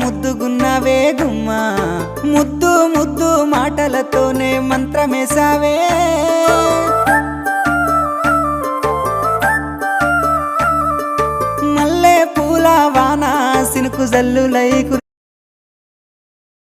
ముద్దుగున్నావే గుమ్మా ముద్దు ముద్దు మాటలతోనే మంత్రమేసావే మల్లె పూల వాన సినుకు జల్లులై